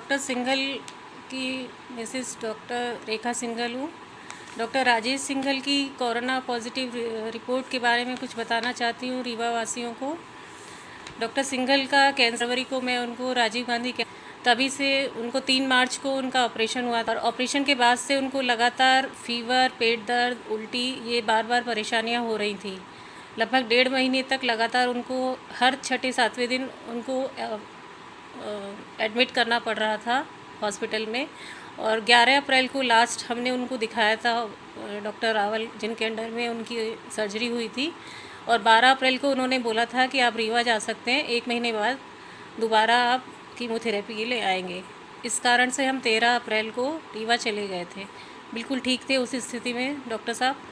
Doctor Singhal की Mrs doctor रेखा सिंघल हूँ। Doctor Rajesh Singhal की कोरोना पॉजिटिव रिपोर्ट के बारे में कुछ बताना चाहती हूँ रीवा वासियों को। डॉक्टर सिंघल का कैंसर फरवरी को मैं उनको राजीव गांधी तभी से उनको 3 मार्च को उनका ऑपरेशन हुआ था और ऑपरेशन के बाद से उनको लगातार फीवर, पेट दर्द, उल्टी ये बार बार परेशानियाँ हो रही थी। लगभग 1.5 महीने तक लगातार उनको हर छठे सातवें दिन उनको एडमिट करना पड़ रहा था हॉस्पिटल में। और 11 अप्रैल को लास्ट हमने उनको दिखाया था डॉक्टर रावल जिनके अंडर में उनकी सर्जरी हुई थी। और 12 अप्रैल को उन्होंने बोला था कि आप रीवा जा सकते हैं, 1 महीने बाद दोबारा आप कीमोथेरेपी के लिए आएंगे। इस कारण से हम 13 अप्रैल को रीवा चले गए थे। बिल्कुल ठीक थे उस स्थिति में डॉक्टर साहब।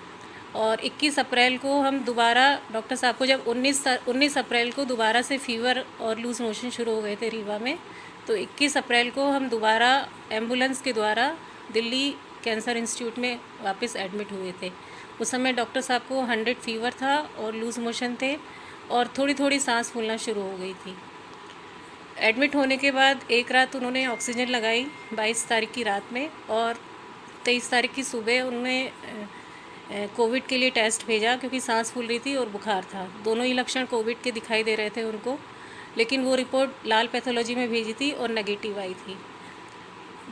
और 21 अप्रैल को हम दोबारा डॉक्टर साहब को जब 19 अप्रैल को दोबारा से फीवर और लूज़ मोशन शुरू हो गए थे रीवा में, तो 21 अप्रैल को हम दोबारा एम्बुलेंस के द्वारा दिल्ली कैंसर इंस्टीट्यूट में वापस एडमिट हुए थे। उस समय डॉक्टर साहब को 100 फीवर था और लूज़ मोशन थे और थोड़ी थोड़ी सांस फूलना शुरू हो गई थी। एडमिट होने के बाद एक रात उन्होंने ऑक्सीजन लगाई 22 तारीख की रात में, और 23 तारीख की सुबह उन्होंने कोविड के लिए टेस्ट भेजा क्योंकि सांस फूल रही थी और बुखार था। दोनों ही लक्षण कोविड के दिखाई दे रहे थे उनको, लेकिन वो रिपोर्ट लाल पैथोलॉजी में भेजी थी और नेगेटिव आई थी।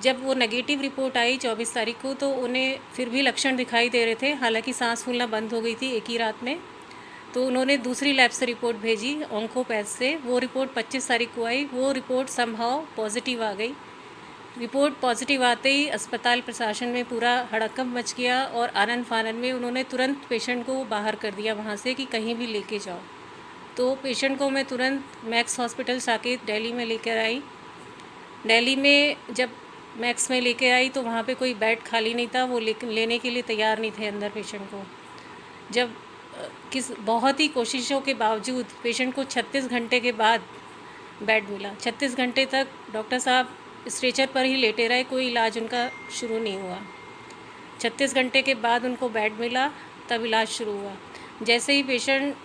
जब वो नेगेटिव रिपोर्ट आई 24 तारीख को, तो उन्हें फिर भी लक्षण दिखाई दे रहे थे, हालांकि सांस फूलना बंद हो गई थी एक ही रात में। तो उन्होंने दूसरी लैब से रिपोर्ट भेजी ऑन्कोपैथ से। वो रिपोर्ट 25 तारीख को आई। वो रिपोर्ट समहाउ पॉजिटिव आ गई। रिपोर्ट पॉजिटिव आते ही अस्पताल प्रशासन में पूरा हड़कंप मच गया और आनन फानन में उन्होंने तुरंत पेशेंट को बाहर कर दिया वहाँ से कि कहीं भी लेके जाओ। तो पेशेंट को मैं तुरंत मैक्स हॉस्पिटल साकेत दिल्ली में लेकर आई। दिल्ली में जब मैक्स में लेके आई तो वहाँ पे कोई बेड खाली नहीं था, वो लेने के लिए तैयार नहीं थे अंदर पेशेंट को। जब बहुत ही कोशिशों के बावजूद पेशेंट को 36 घंटे के बाद बेड मिला। 36 घंटे तक डॉक्टर साहब स्ट्रेचर पर ही लेटे रहे, कोई इलाज उनका शुरू नहीं हुआ। 36 घंटे के बाद उनको बेड मिला, तब इलाज शुरू हुआ। जैसे ही पेशेंट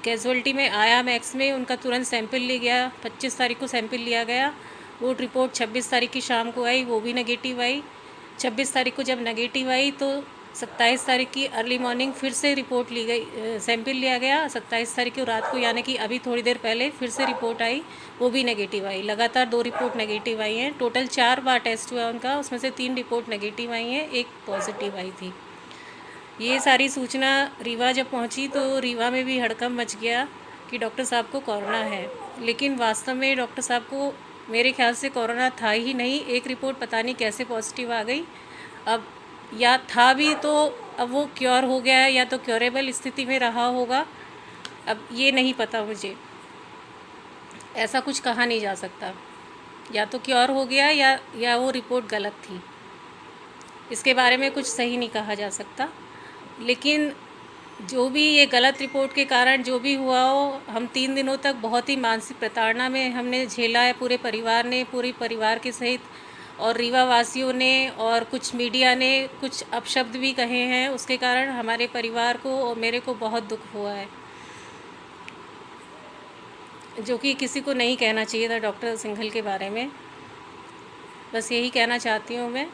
कैजुअल्टी में आया मैक्स में, उनका तुरंत सैंपल लिया गया। 25 तारीख को सैंपल लिया गया। वो रिपोर्ट 26 तारीख की शाम को आई, वो भी नेगेटिव आई। 26 तारीख को जब नेगेटिव आई तो 27 तारीख की अर्ली मॉर्निंग फिर से रिपोर्ट ली गई, सैंपल लिया गया। 27 तारीख को रात को, यानी कि अभी थोड़ी देर पहले फिर से रिपोर्ट आई, वो भी नेगेटिव आई। लगातार 2 रिपोर्ट नेगेटिव आई हैं। टोटल 4 बार टेस्ट हुआ उनका, उसमें से 3 रिपोर्ट नेगेटिव आई हैं, 1 पॉजिटिव आई थी। ये सारी सूचना रीवा जब पहुंची तो रीवा में भी हड़कंप मच गया कि डॉक्टर साहब को कोरोना है। लेकिन वास्तव में डॉक्टर साहब को मेरे ख्याल से कोरोना था ही नहीं। एक रिपोर्ट पता नहीं कैसे पॉजिटिव आ गई। अब या था भी तो अब वो क्योर हो गया है या तो क्योरेबल स्थिति में रहा होगा, अब ये नहीं पता मुझे। ऐसा कुछ कहा नहीं जा सकता, या तो क्योर हो गया या वो रिपोर्ट गलत थी। इसके बारे में कुछ सही नहीं कहा जा सकता। लेकिन जो भी ये गलत रिपोर्ट के कारण जो भी हुआ हो, हम 3 दिनों तक बहुत ही मानसिक प्रताड़ना में हमने झेला है, पूरे परिवार ने, पूरे परिवार के सहित, और रीवा वासियों ने और कुछ मीडिया ने कुछ अपशब्द भी कहे हैं। उसके कारण हमारे परिवार को और मेरे को बहुत दुख हुआ है, जो कि किसी को नहीं कहना चाहिए था डॉक्टर सिंघल के बारे में। बस यही कहना चाहती हूँ मैं।